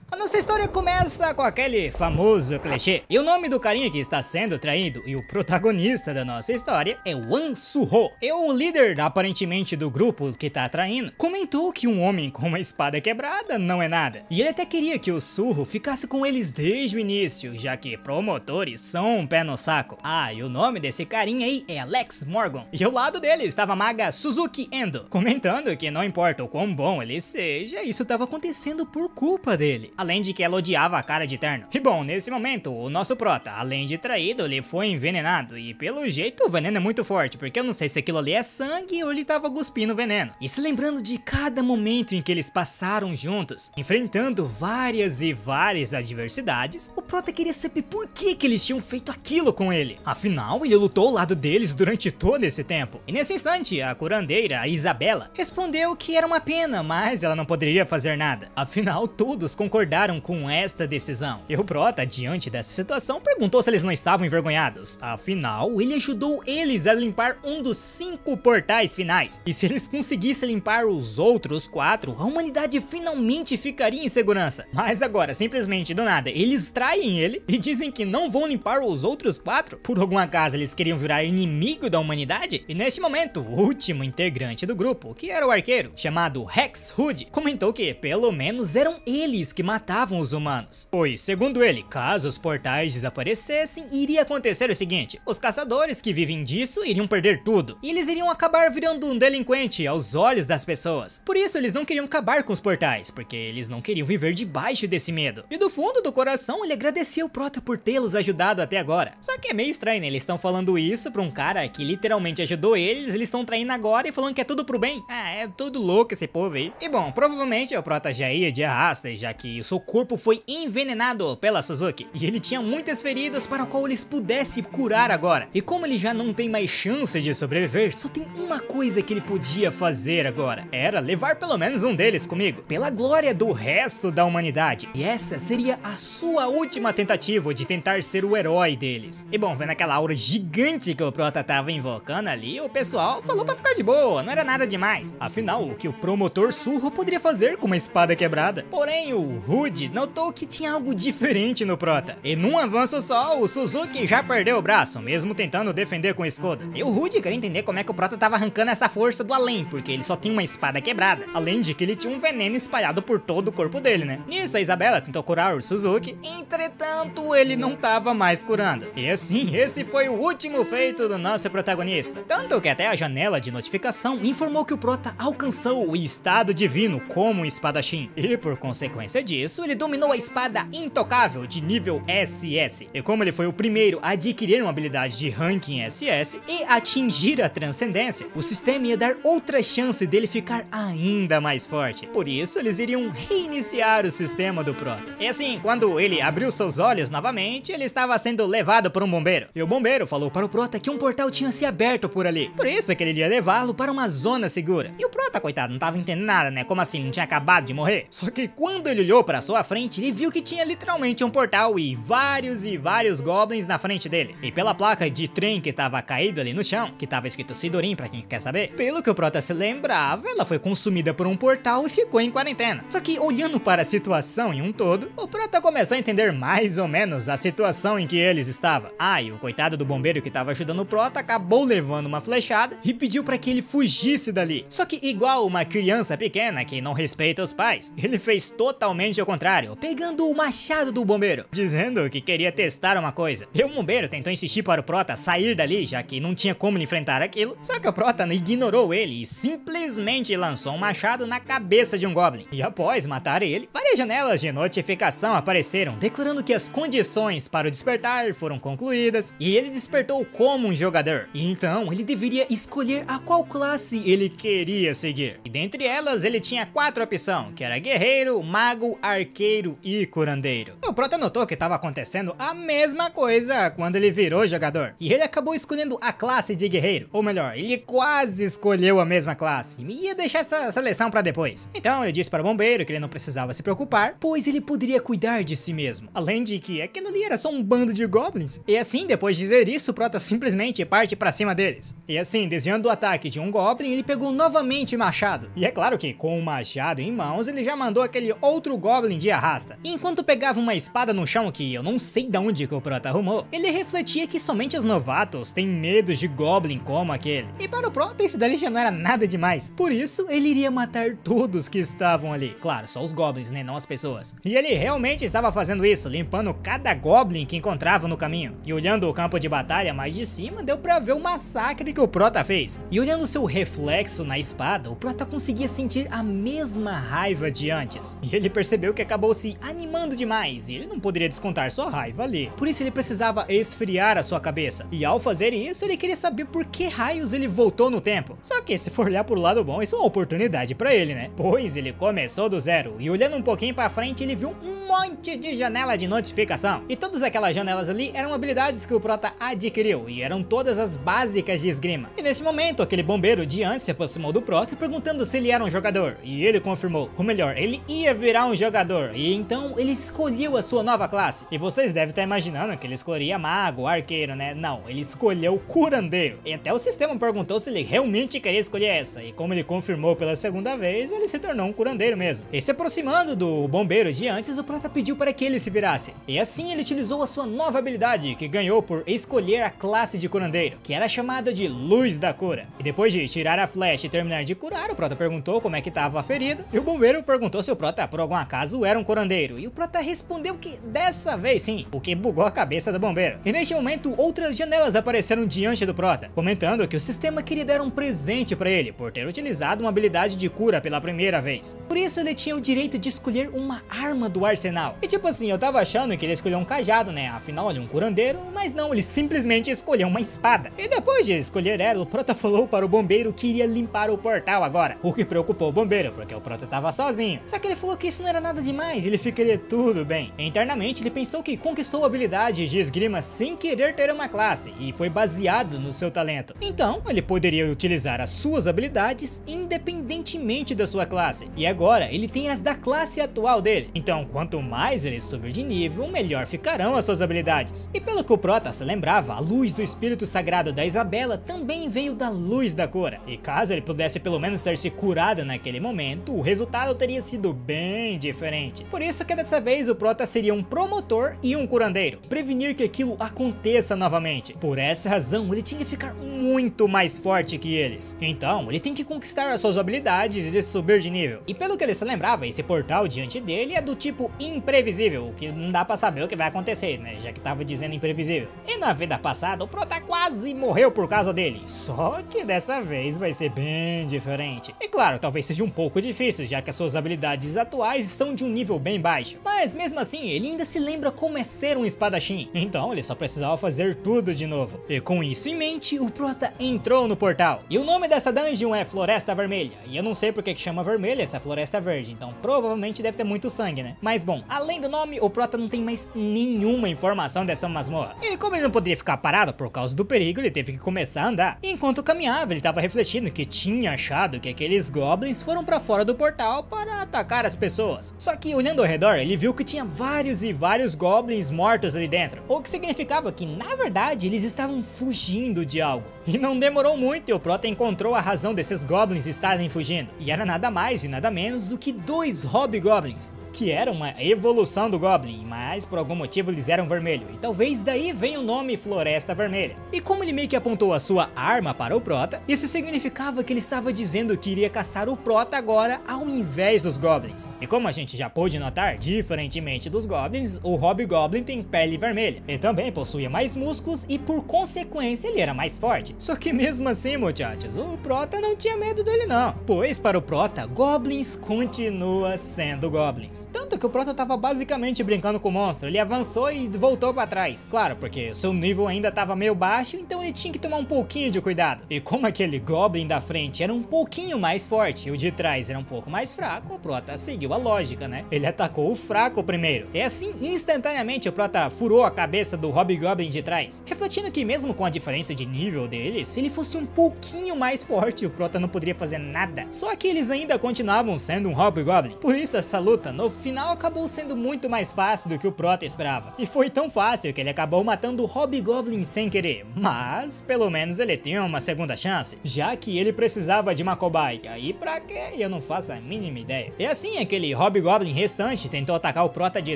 A nossa história começa com aquele famoso clichê. E o nome do carinha que está sendo traído e o protagonista da nossa história é Wan Su-ho. E o líder, aparentemente, do grupo que tá traindo, comentou que um homem com uma espada quebrada não é nada. E ele até queria que o Suho ficasse com eles desde o início, já que promotores são um pé no saco. Ah, e o nome desse carinha aí é Alex Morgan. E ao lado dele estava a maga Suzuki Endo, comentando que não importa o quão bom ele seja, isso estava acontecendo por culpa dele. Além de que ela odiava a cara de terno. E bom, nesse momento, o nosso prota, além de traído, ele foi envenenado. E pelo jeito, o veneno é muito forte, porque eu não sei se aquilo ali é sangue ou ele tava cuspindo veneno. E se lembrando de cada momento em que eles passaram juntos, enfrentando várias e várias adversidades, o prota queria saber por que eles tinham feito aquilo com ele. Afinal, ele lutou ao lado deles durante todo esse tempo. E nesse instante, a curandeira, a Isabela, respondeu que era uma pena, mas ela não poderia fazer nada. Afinal, todos concordaram com esta decisão. E o prota, diante dessa situação, perguntou se eles não estavam envergonhados. Afinal, ele ajudou eles a limpar um dos 5 portais finais. E se eles conseguissem limpar os outros 4, a humanidade finalmente ficaria em segurança. Mas agora, simplesmente do nada, eles traem ele e dizem que não vão limpar os outros 4? Por algum acaso eles queriam virar inimigo da humanidade? E neste momento, o último integrante do grupo, que era o arqueiro, chamado Rex Hood, comentou que pelo menos eram eles que matavam os humanos. Pois, segundo ele, caso os portais desaparecessem, iria acontecer o seguinte: os caçadores que vivem disso iriam perder tudo, e eles iriam acabar virando um delinquente aos olhos das pessoas. Por isso eles não queriam acabar com os portais, porque eles não queriam viver debaixo desse medo. E do fundo do coração ele agradecia o prota por tê-los ajudado até agora. Só que é meio estranho, né? Eles estão falando isso pra um cara que literalmente ajudou eles estão traindo agora e falando que é tudo pro bem. Ah, é tudo louco esse povo aí. E bom, provavelmente o prota já ia de arrasta, já que o seu corpo foi envenenado pela Suzuki. E ele tinha muitas feridas para o qual eles pudessem curar agora. E como ele já não tem mais chance de sobreviver, só tem uma coisa que ele podia fazer agora. Era levar pelo menos um deles comigo, pela glória do resto da humanidade. E essa seria a sua última tentativa de tentar ser o herói deles. E bom, vendo aquela aura gigante que o prota tava invocando ali, o pessoal falou pra ficar de boa, não era nada demais. Afinal, o que o promotor Suho poderia fazer com uma espada quebrada? Porém, o Hood notou que tinha algo diferente no prota. E num avanço só, o Suzuki já perdeu o braço, mesmo tentando defender com o escudo. E o Hood queria entender como é que o prota tava arrancando essa força do além, porque ele só tinha uma espada quebrada. Além de que ele tinha um veneno espalhado por todo o corpo dele, né? Nisso, a Isabela tentou curar o Suzuki, entretanto, ele não tava mais curando. E assim, esse foi o último feito do nosso protagonista. Tanto que até a janela de notificação informou que o prota alcançou o estado divino como um espadachim. E por consequência disso, ele dominou a espada intocável de nível SS. E como ele foi o primeiro a adquirir uma habilidade de ranking SS e atingir a transcendência, o sistema ia dar outra chance dele ficar ainda mais forte. Por isso, eles iriam reiniciar o sistema do prota. E assim, quando ele abriu seus olhos novamente, ele estava sendo levado por um bombeiro. E o bombeiro falou para o prota que um portal tinha se aberto por ali. Por isso que ele iria levá-lo para uma zona segura. E o prota, coitado, não tava entendendo nada, né? Como assim? Não tinha acabado de morrer? Só que quando ele olhou para sua frente, ele viu que tinha literalmente um portal e vários goblins na frente dele. E pela placa de trem que tava caída ali no chão, que tava escrito Sidorim pra quem quer saber, pelo que o prota se lembrava, ela foi consumida por um portal e ficou em quarentena. Só que olhando para a situação em um todo, o prota começou a entender mais ou menos a situação em que eles estavam. Ah, e o coitado do bombeiro que tava ajudando o prota acabou levando uma flechada e pediu para que ele fugisse dali. Só que igual uma criança pequena que não respeita os pais, ele fez totalmente ao contrário, pegando o machado do bombeiro, dizendo que queria testar uma coisa. E o bombeiro tentou insistir para o prota sair dali, já que não tinha como enfrentar aquilo, só que o prota ignorou ele e simplesmente lançou um machado na cabeça de um goblin. E após matar ele, várias janelas de notificação apareceram, declarando que as condições para o despertar foram concluídas e ele despertou como um jogador. E então ele deveria escolher a qual classe ele queria seguir. E dentre elas ele tinha 4 opções, que era guerreiro, mago, arqueiro e curandeiro. O prota notou que estava acontecendo a mesma coisa quando ele virou jogador. E ele acabou escolhendo a classe de guerreiro. Ou melhor, ele quase escolheu a mesma classe. E ia deixar essa seleção para depois. Então ele disse para o bombeiro que ele não precisava se preocupar, pois ele poderia cuidar de si mesmo. além de que aquilo ali era só um bando de goblins. E assim, depois de dizer isso, o Prota simplesmente parte pra cima deles. E assim, desviando o ataque de um goblin, ele pegou novamente o machado. E é claro que com o machado em mãos, ele já mandou aquele outro goblin de arrasta. E enquanto pegava uma espada no chão, que eu não sei de onde que o Prota arrumou, ele refletia que somente os novatos têm medo de goblin como aquele. E para o Prota isso dali já não era nada demais. Por isso, ele iria matar todos que estavam ali. Claro, só os goblins, né, não as pessoas. E ele realmente estava fazendo isso, limpando cada goblin que encontrava no caminho. E olhando o campo de batalha mais de cima, deu pra ver o massacre que o Prota fez. E olhando seu reflexo na espada, o Prota conseguia sentir a mesma raiva de antes. E ele percebeu que acabou se animando demais, e ele não poderia descontar sua raiva ali. Por isso ele precisava esfriar a sua cabeça. E ao fazer isso, ele queria saber por que raios ele voltou no tempo. Só que se for olhar pro lado bom, isso é uma oportunidade pra ele, né? Pois ele começou do zero, e olhando um pouquinho pra frente, ele viu um monte de janela de notificação. E todas aquelas janelas ali eram habilidades que o Prota adquiriu, e eram todas as básicas de esgrima. E nesse momento, aquele bombeiro de antes se aproximou do Prota perguntando se ele era um jogador, e ele confirmou, ou melhor, ele ia virar um jogador, e então ele escolheu a sua nova classe. E vocês devem estar imaginando que ele escolheria mago, arqueiro, né? Não, ele escolheu curandeiro. E até o sistema perguntou se ele realmente queria escolher essa, e como ele confirmou pela segunda vez, ele se tornou um curandeiro mesmo. E se aproximando do bombeiro de antes, o Prota pediu para que ele se virasse. E assim ele utilizou a sua nova habilidade, que ganhou por escolher a classe de curandeiro, que era chamada de Luz da Cura. E depois de tirar a flecha e terminar de curar, o Prota perguntou como é que estava a ferida, e o bombeiro perguntou se o Prota por algum acaso era um curandeiro, e o Prota respondeu que dessa vez sim, o que bugou a cabeça do bombeiro. E neste momento, outras janelas apareceram diante do Prota, comentando que o sistema queria dar um presente para ele, por ter utilizado uma habilidade de cura pela primeira vez. Por isso ele tinha o direito de escolher uma arma do arsenal. E tipo assim, eu tava achando que ele escolheu um cajado, né, afinal ele é um curandeiro, mas não, ele simplesmente escolheu uma espada. E depois de escolher ela, o Prota falou para o bombeiro que iria limpar o portal agora, o que preocupou o bombeiro, porque o Prota tava sozinho. Só que ele falou que isso não era nada demais, ele ficaria tudo bem. E internamente ele pensou que conquistou habilidades de esgrima sem querer ter uma classe, e foi baseado no seu talento. Então, ele poderia utilizar as suas habilidades independentemente da sua classe. E agora, ele tem as da classe atual dele. Então, quanto mais ele subir de nível, melhor ficarão as suas habilidades. E pelo que o Prota se lembrava, a luz do espírito sagrado da Isabela também veio da Luz da Cura. E caso ele pudesse pelo menos ter se curado naquele momento, o resultado teria sido bem diferente. Por isso que dessa vez o Prota seria um promotor e um curandeiro, prevenir que aquilo aconteça novamente. Por essa razão, ele tinha que ficar muito mais forte que eles. Então, ele tem que conquistar as suas habilidades e subir de nível. E pelo que ele se lembrava, esse portal diante dele é do tipo imprevisível, que não dá pra saber o que vai acontecer, né, já que tava dizendo imprevisível. E na vida passada, o Prota quase morreu por causa dele, só que dessa vez vai ser bem diferente. E claro, talvez seja um pouco difícil, já que as suas habilidades atuais são de um nível bem baixo, mas mesmo assim, ele ainda se lembra como é ser um espadachim, então ele só precisava fazer tudo de novo. E com isso em mente, o Prota entrou no portal. E o nome dessa dungeon é Floresta Vermelha, e eu não sei porque que chama vermelha essa floresta verde, então provavelmente deve ter muito sangue, né? Mas bom, além do nome, o Prota não tem mais nenhuma informação dessa masmorra. E como ele não poderia ficar parado por causa do perigo, ele teve que começar a andar. E enquanto caminhava, ele estava refletindo que tinha achado que aqueles goblins foram para fora do portal para atacar as pessoas. Só que olhando ao redor, ele viu que tinha vários e vários goblins mortos ali dentro, o que significava que na verdade eles estavam fugindo de algo. E não demorou muito e o Prota encontrou a razão desses goblins estarem fugindo. E era nada mais e nada menos do que 2 hobgoblins, que era uma evolução do Goblin, mas por algum motivo eles eram vermelho, e talvez daí venha o nome Floresta Vermelha. E como ele meio que apontou a sua arma para o Prota, isso significava que ele estava dizendo que iria caçar o Prota agora ao invés dos Goblins. E como a gente já pôde notar, diferentemente dos Goblins, o Hobgoblin tem pele vermelha, ele também possuía mais músculos e por consequência ele era mais forte. Só que mesmo assim, muchachos, o Prota não tinha medo dele não, pois para o Prota, Goblins continua sendo Goblins. Tanto que o Prota tava basicamente brincando com o monstro, ele avançou e voltou pra trás. Claro, porque seu nível ainda tava meio baixo, então ele tinha que tomar um pouquinho de cuidado. E como aquele Goblin da frente era um pouquinho mais forte e o de trás era um pouco mais fraco, o Prota seguiu a lógica, né? Ele atacou o fraco primeiro. E assim, instantaneamente o Prota furou a cabeça do Hobgoblin de trás, refletindo que mesmo com a diferença de nível dele, se ele fosse um pouquinho mais forte, o Prota não poderia fazer nada. Só que eles ainda continuavam sendo um Hobgoblin. Por isso essa luta no no final acabou sendo muito mais fácil do que o Prota esperava. E foi tão fácil que ele acabou matando o Hobgoblin sem querer. Mas, pelo menos ele tinha uma segunda chance, já que ele precisava de uma cobaia. E pra quê? Eu não faço a mínima ideia. E assim, aquele Hobgoblin restante tentou atacar o Prota de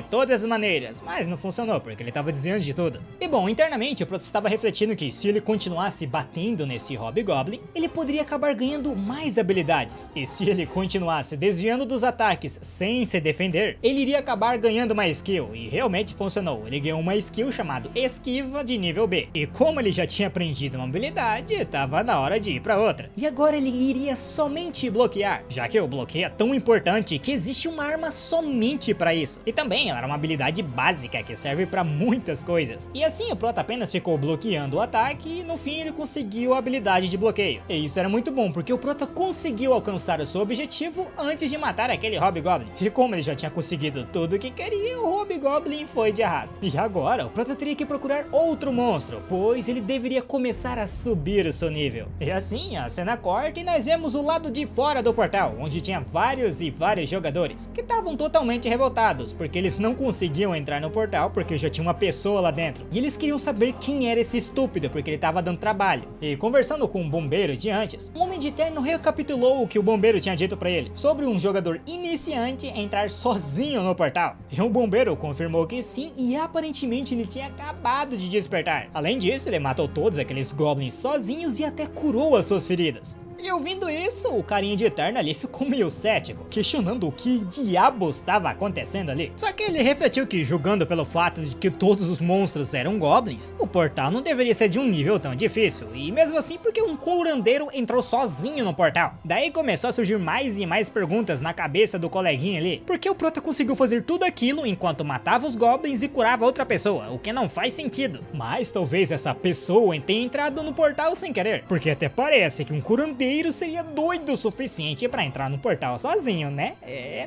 todas as maneiras, mas não funcionou, porque ele tava desviando de tudo. E bom, internamente o Prota estava refletindo que se ele continuasse batendo nesse Hobgoblin, ele poderia acabar ganhando mais habilidades. E se ele continuasse desviando dos ataques sem se defender, ele iria acabar ganhando uma skill. E realmente funcionou. Ele ganhou uma skill chamada Esquiva de nível B. E como ele já tinha aprendido uma habilidade, tava na hora de ir pra outra. E agora ele iria somente bloquear, já que o bloqueio é tão importante que existe uma arma somente pra isso. E também ela era uma habilidade básica que serve pra muitas coisas. E assim o Prota apenas ficou bloqueando o ataque e no fim ele conseguiu a habilidade de bloqueio. E isso era muito bom, porque o Prota conseguiu alcançar o seu objetivo antes de matar aquele Hobgoblin. E como ele já tinha conseguido tudo o que queria, o Hobgoblin foi de arrasto. E agora o Prota teria que procurar outro monstro, pois ele deveria começar a subir o seu nível. E assim a cena corta e nós vemos o lado de fora do portal, onde tinha vários jogadores que estavam totalmente revoltados, porque eles não conseguiam entrar no portal porque já tinha uma pessoa lá dentro. E eles queriam saber quem era esse estúpido, porque ele estava dando trabalho. E conversando com um bombeiro de antes, o Homem de Terno recapitulou o que o bombeiro tinha dito pra ele sobre um jogador iniciante entrar sozinho no portal. E o bombeiro confirmou que sim, e aparentemente ele tinha acabado de despertar. Além disso, ele matou todos aqueles goblins sozinhos e até curou as suas feridas. E ouvindo isso, o carinha de Eterno ali ficou meio cético, questionando o que diabos estava acontecendo ali. Só que ele refletiu que, julgando pelo fato de que todos os monstros eram goblins, o portal não deveria ser de um nível tão difícil, e mesmo assim porque um curandeiro entrou sozinho no portal. Daí começou a surgir mais e mais perguntas na cabeça do coleguinha ali, porque o Prota conseguiu fazer tudo aquilo enquanto matava os goblins e curava outra pessoa, o que não faz sentido. Mas talvez essa pessoa tenha entrado no portal sem querer, porque até parece que um curandeiro seria doido o suficiente pra entrar no portal sozinho, né?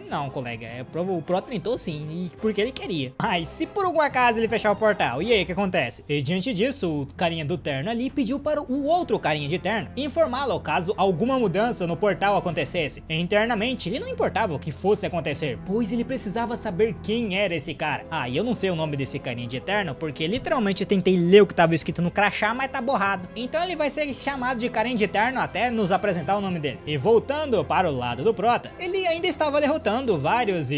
Não, colega, o Prota tentou sim, e porque ele queria. Mas se por algum acaso ele fechar o portal, e aí o que acontece? E diante disso, o carinha do terno ali pediu para o outro carinha de terno informá-lo caso alguma mudança no portal acontecesse. E internamente, ele não importava o que fosse acontecer, pois ele precisava saber quem era esse cara. E eu não sei o nome desse carinha de terno, porque literalmente eu tentei ler o que tava escrito no crachá, mas tá borrado. Então ele vai ser chamado de carinha de terno até nos apresentar o nome dele. E voltando para o lado do Prota, ele ainda estava derrotando vários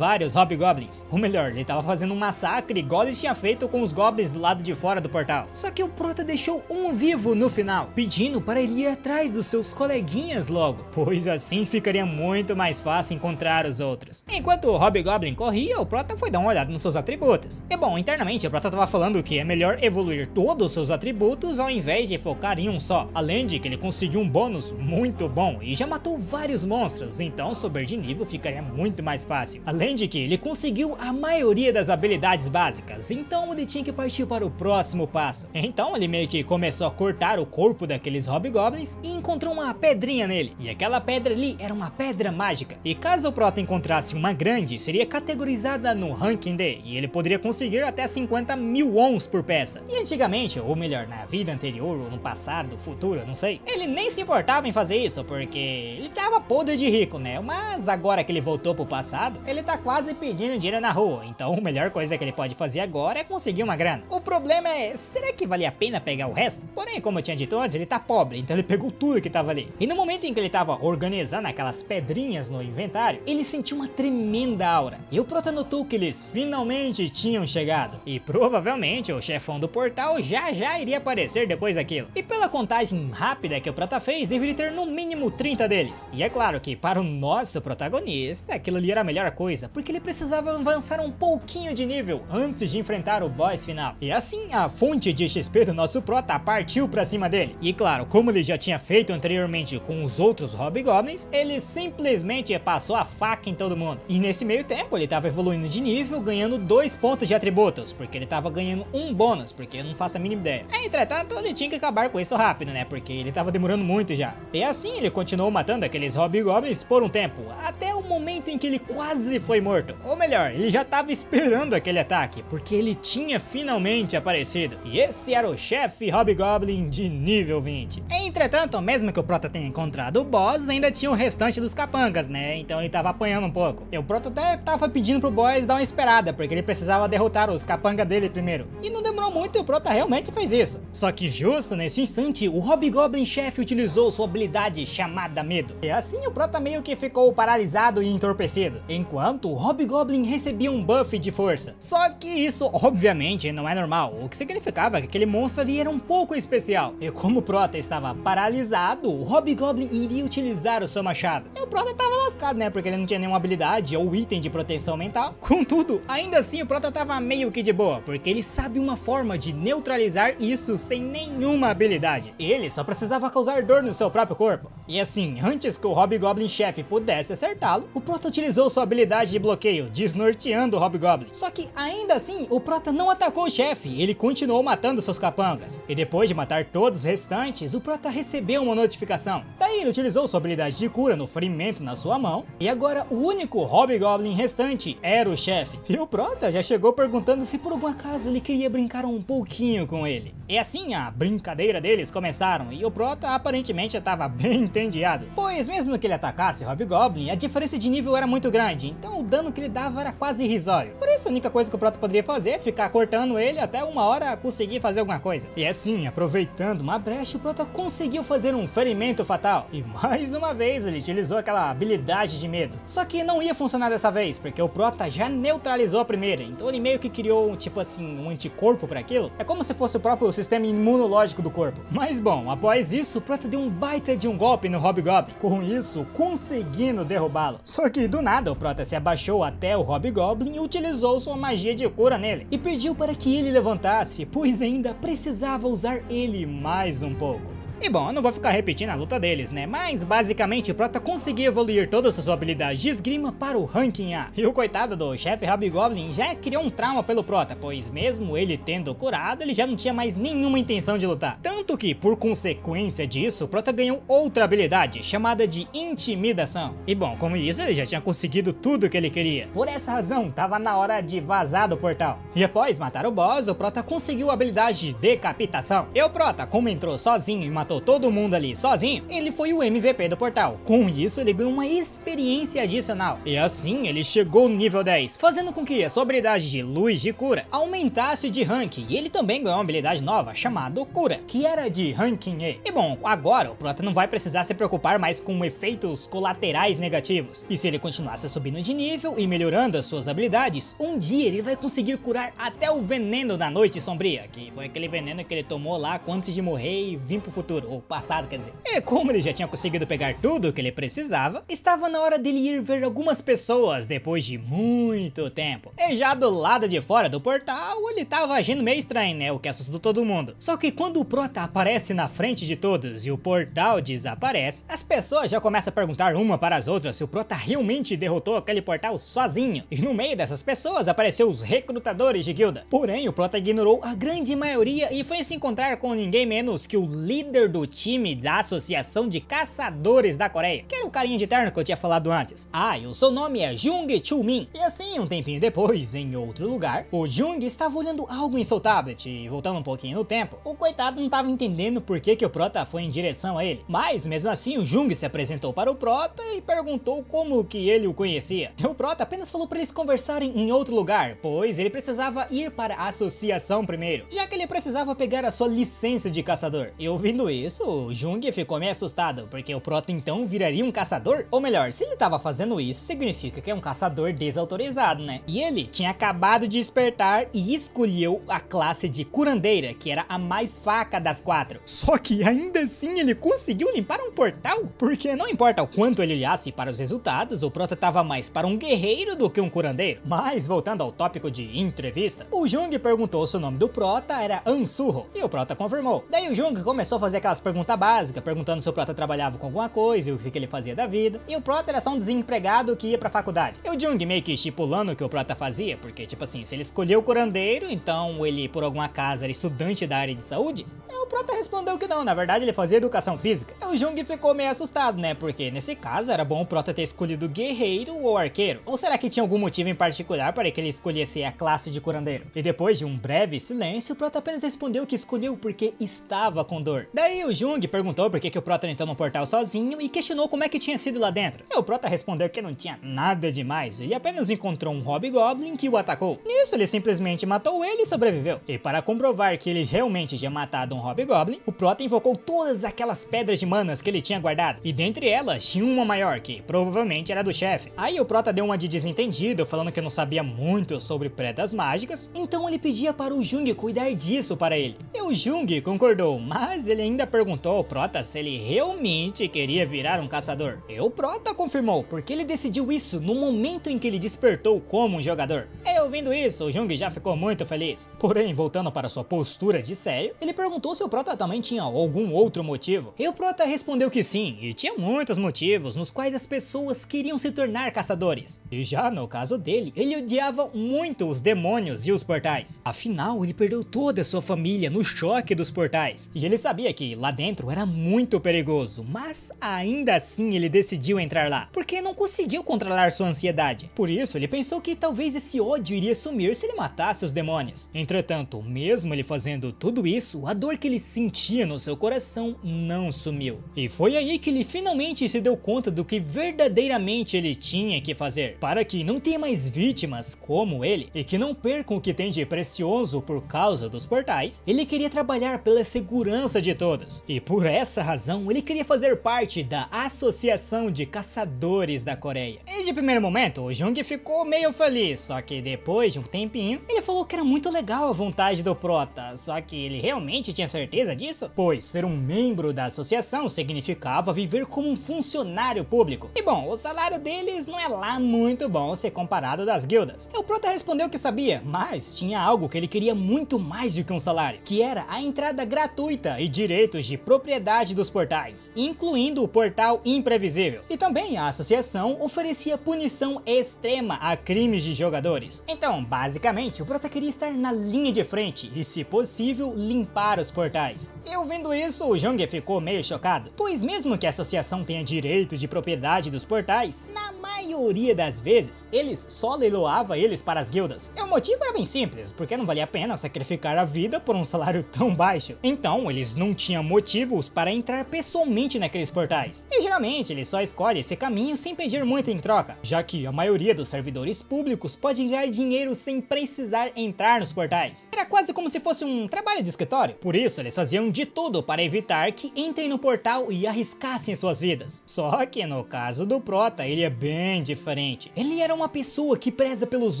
Hobgoblins. Ou melhor, ele estava fazendo um massacre igual ele tinha feito com os goblins do lado de fora do portal. Só que o Prota deixou um vivo no final, pedindo para ele ir atrás dos seus coleguinhas logo, pois assim ficaria muito mais fácil encontrar os outros. Enquanto o Hobgoblin corria, o Prota foi dar uma olhada nos seus atributos. E bom, internamente o Prota estava falando que é melhor evoluir todos os seus atributos ao invés de focar em um só, além de que ele conseguiu um bônus muito bom e já matou vários monstros, então subir de nível ficaria muito mais fácil. Além de que ele conseguiu a maioria das habilidades básicas, então ele tinha que partir para o próximo passo. Então ele meio que começou a cortar o corpo daqueles Hobgoblins e encontrou uma pedrinha nele, e aquela pedra ali era uma pedra mágica, e caso o Prota encontrasse uma grande, seria categorizada no ranking D, e ele poderia conseguir até 50.000 wons por peça. E antigamente, ou melhor, na vida anterior, ou no passado, futuro, não sei, ele nem se importava em fazer isso, porque ele tava podre de rico, né? Mas agora que ele voltou pro passado, ele tá quase pedindo dinheiro na rua, então a melhor coisa que ele pode fazer agora é conseguir uma grana. O problema é, será que valia a pena pegar o resto? Porém, como eu tinha dito antes, ele tá pobre, então ele pegou tudo que tava ali. E no momento em que ele tava organizando aquelas pedrinhas no inventário, ele sentiu uma tremenda aura. E o Prota notou que eles finalmente tinham chegado. E provavelmente o chefão do portal já iria aparecer depois daquilo. E pela contagem rápida que o Prota fez, deveria ter no mínimo 30 deles. E é claro que para o nosso protagonista, aquilo ali era a melhor coisa, porque ele precisava avançar um pouquinho de nível antes de enfrentar o boss final. E assim, a fonte de XP do nosso Prota partiu pra cima dele. E claro, como ele já tinha feito anteriormente com os outros Hobgoblins, ele simplesmente passou a faca em todo mundo. E nesse meio tempo, ele tava evoluindo de nível, ganhando 2 pontos de atributos, porque ele tava ganhando um bônus, porque eu não faço a mínima ideia. Entretanto, ele tinha que acabar com isso rápido, né, porque ele tava demorando muito já. E assim ele continuou matando aqueles Hobgoblins por um tempo, até o momento em que ele quase foi morto. Ou melhor, ele já estava esperando aquele ataque, porque ele tinha finalmente aparecido. E esse era o chefe Hobgoblin de nível 20. Entretanto, mesmo que o Prota tenha encontrado o boss, ainda tinha o restante dos capangas, né? Então ele tava apanhando um pouco. E o Prota até tava pedindo pro boss dar uma esperada, porque ele precisava derrotar os capangas dele primeiro. E não demorou muito e o Prota realmente fez isso. Só que justo nesse instante, o Hobgoblin chefe utilizou sua habilidade chamada Medo. E assim o Prota meio que ficou paralisado e entorpecido, enquanto o Hobgoblin recebia um buff de força. Só que isso obviamente não é normal, o que significava que aquele monstro ali era um pouco especial. E como o Prota estava paralisado, o Hobgoblin iria utilizar o seu machado. E o Prota tava lascado, né, porque ele não tinha nenhuma habilidade ou item de proteção mental. Contudo, ainda assim o Prota tava meio que de boa, porque ele sabe uma forma de neutralizar isso sem nenhuma habilidade. Ele só precisava causar dor no seu próprio corpo. E assim, antes que o Hobgoblin chefe pudesse acertá-lo, o Prota utilizou sua habilidade de bloqueio, desnorteando o Hobgoblin. Só que ainda assim, o Prota não atacou o chefe, ele continuou matando seus capangas. E depois de matar todos os restantes, o Prota recebeu uma notificação. Daí ele utilizou sua habilidade de cura no ferimento na sua mão, e agora o único Hobgoblin restante era o chefe. E o Prota já chegou perguntando se por algum acaso ele queria brincar um pouquinho com ele. E assim a brincadeira deles começaram, e o Prota aparentemente estava bem entediado, pois mesmo que ele atacasse o Hobgoblin, a diferença de nível era muito grande, então o dano que ele dava era quase irrisório. Por isso a única coisa que o Prota poderia fazer é ficar cortando ele até uma hora conseguir fazer alguma coisa. E assim, aproveitando uma brecha, o Prota conseguiu fazer um ferimento fatal, e mais uma vez ele utilizou aquela habilidade de medo. Só que não ia funcionar dessa vez, porque o Prota já neutralizou a primeira, então ele meio que criou um tipo assim, um anticorpo para aquilo. É como se fosse o próprio sistema imunológico do corpo. Mas bom, após isso, o Prota deu um baita de um golpe no Hobgoblin, com isso conseguindo derrubá-lo. Só que do nada o Prota se abaixou até o Hobgoblin e utilizou sua magia de cura nele, e pediu para que ele levantasse, pois ainda precisava usar ele mais um pouco. E bom, eu não vou ficar repetindo a luta deles, né? Mas basicamente o Prota conseguiu evoluir todas as suas habilidades de esgrima para o ranking A. E o coitado do chefe Hobgoblin já criou um trauma pelo Prota, pois mesmo ele tendo curado, ele já não tinha mais nenhuma intenção de lutar. Tanto que, por consequência disso, o Prota ganhou outra habilidade, chamada de Intimidação. E bom, com isso ele já tinha conseguido tudo que ele queria. Por essa razão, tava na hora de vazar do portal. E após matar o boss, o Prota conseguiu a habilidade de Decapitação. E o Prota, como entrou sozinho e matou todo mundo ali sozinho, ele foi o MVP do portal. Com isso ele ganhou uma experiência adicional, e assim ele chegou no nível 10, fazendo com que a sua habilidade de luz de cura aumentasse de rank, e ele também ganhou uma habilidade nova chamada Cura, que era de ranking E. E bom, agora o Prota não vai precisar se preocupar mais com efeitos colaterais negativos, e se ele continuasse subindo de nível e melhorando as suas habilidades, um dia ele vai conseguir curar até o veneno da Noite Sombria, que foi aquele veneno que ele tomou lá antes de morrer e vir pro futuro, ou passado, quer dizer. E como ele já tinha conseguido pegar tudo o que ele precisava, estava na hora dele ir ver algumas pessoas depois de muito tempo. E já do lado de fora do portal, ele tava agindo meio estranho, né, o que assustou todo mundo. Só que quando o Prota aparece na frente de todos e o portal desaparece, as pessoas já começam a perguntar uma para as outras se o Prota realmente derrotou aquele portal sozinho. E no meio dessas pessoas apareceu os recrutadores de guilda. Porém, o Prota ignorou a grande maioria e foi se encontrar com ninguém menos que o líder do time da Associação de Caçadores da Coreia, que era o carinha de terno que eu tinha falado antes. Ah, e o seu nome é Jung Choo-min. E assim, um tempinho depois, em outro lugar, o Jung estava olhando algo em seu tablet, e voltando um pouquinho no tempo, o coitado não estava entendendo por que o Prota foi em direção a ele. Mas mesmo assim, o Jung se apresentou para o Prota e perguntou como que ele o conhecia. E o Prota apenas falou para eles conversarem em outro lugar, pois ele precisava ir para a associação primeiro, já que ele precisava pegar a sua licença de caçador. E ouvindo isso, o Jung ficou meio assustado, porque o Prota então viraria um caçador? Ou melhor, se ele tava fazendo isso, significa que é um caçador desautorizado, né? E ele tinha acabado de despertar e escolheu a classe de curandeira, que era a mais fraca das 4. Só que ainda assim ele conseguiu limpar um portal? Porque não importa o quanto ele olhasse para os resultados, o Prota tava mais para um guerreiro do que um curandeiro. Mas voltando ao tópico de entrevista, o Jung perguntou se o nome do Prota era Ansurro, e o Prota confirmou. Daí o Jung começou a fazer aquelas perguntas básicas, perguntando se o Prota trabalhava com alguma coisa e o que ele fazia da vida. E o Prota era só um desempregado que ia pra faculdade. E o Jung meio que estipulando o que o Prota fazia, porque tipo assim, se ele escolheu o curandeiro, então ele por algum acaso era estudante da área de saúde? E o Prota respondeu que não, na verdade ele fazia educação física. E o Jung ficou meio assustado, né, porque nesse caso era bom o Prota ter escolhido guerreiro ou arqueiro. Ou será que tinha algum motivo em particular para que ele escolhesse a classe de curandeiro? E depois de um breve silêncio, o Prota apenas respondeu que escolheu porque estava com dor. Daí o Jung perguntou por que o Prota entrou no portal sozinho e questionou como é que tinha sido lá dentro. E o Prota respondeu que não tinha nada demais, ele apenas encontrou um Hobgoblin que o atacou. Nisso ele simplesmente matou ele e sobreviveu. E para comprovar que ele realmente tinha matado um Hobgoblin, o Prota invocou todas aquelas pedras de manas que ele tinha guardado, e dentre elas tinha uma maior, que provavelmente era do chefe. Aí o Prota deu uma de desentendido, falando que não sabia muito sobre pedras mágicas, então ele pedia para o Jung cuidar disso para ele. E o Jung concordou, mas ele ainda perguntou ao Prota se ele realmente queria virar um caçador. E o Prota confirmou, porque ele decidiu isso no momento em que ele despertou como um jogador. E ouvindo isso, o Jung já ficou muito feliz. Porém, voltando para sua postura de sério, ele perguntou se o Prota também tinha algum outro motivo. E o Prota respondeu que sim, e tinha muitos motivos nos quais as pessoas queriam se tornar caçadores. E já no caso dele, ele odiava muito os demônios e os portais. Afinal, ele perdeu toda a sua família no choque dos portais. E ele sabia que lá dentro era muito perigoso, mas ainda assim ele decidiu entrar lá, porque não conseguiu controlar sua ansiedade. Por isso, ele pensou que talvez esse ódio iria sumir se ele matasse os demônios. Entretanto, mesmo ele fazendo tudo isso, a dor que ele sentia no seu coração não sumiu. E foi aí que ele finalmente se deu conta do que verdadeiramente ele tinha que fazer, para que não tenha mais vítimas como ele, e que não percam o que tem de precioso por causa dos portais. Ele queria trabalhar pela segurança de todos, e por essa razão ele queria fazer parte da Associação de Caçadores da Coreia. E de primeiro momento, o Jung ficou meio feliz, só que depois de um tempinho, ele falou que era muito legal a vontade do Prota, só que ele realmente tinha certeza disso? Pois ser um membro da associação significava viver como um funcionário público. E bom, o salário deles não é lá muito bom se comparado das guildas. E o Prota respondeu que sabia, mas tinha algo que ele queria muito mais do que um salário, que era a entrada gratuita e direitos de propriedade dos portais, incluindo o portal imprevisível. E também a associação oferecia punição extrema a crimes de jogadores. Então, basicamente, o Prota queria estar na linha de frente e, se possível, limpar os portais. E ouvindo isso, o Jung ficou meio chocado, pois mesmo que a associação tenha direito de propriedade dos portais, na maioria das vezes, eles só leiloavam eles para as guildas. E o motivo era bem simples, porque não valia a pena sacrificar a vida por um salário tão baixo. Então, eles não tinham motivos para entrar pessoalmente naqueles portais. E geralmente, eles só escolhem esse caminho sem pedir muito em troca, já que a maioria dos servidores públicos pode ganhar dinheiro sem precisar entrar nos portais. Era quase como se fosse um trabalho de escritório. Por isso, eles faziam de tudo para evitar que entrem no portal e arriscassem suas vidas. Só que no caso do Prota, ele é bem diferente. Ele era uma pessoa que preza pelos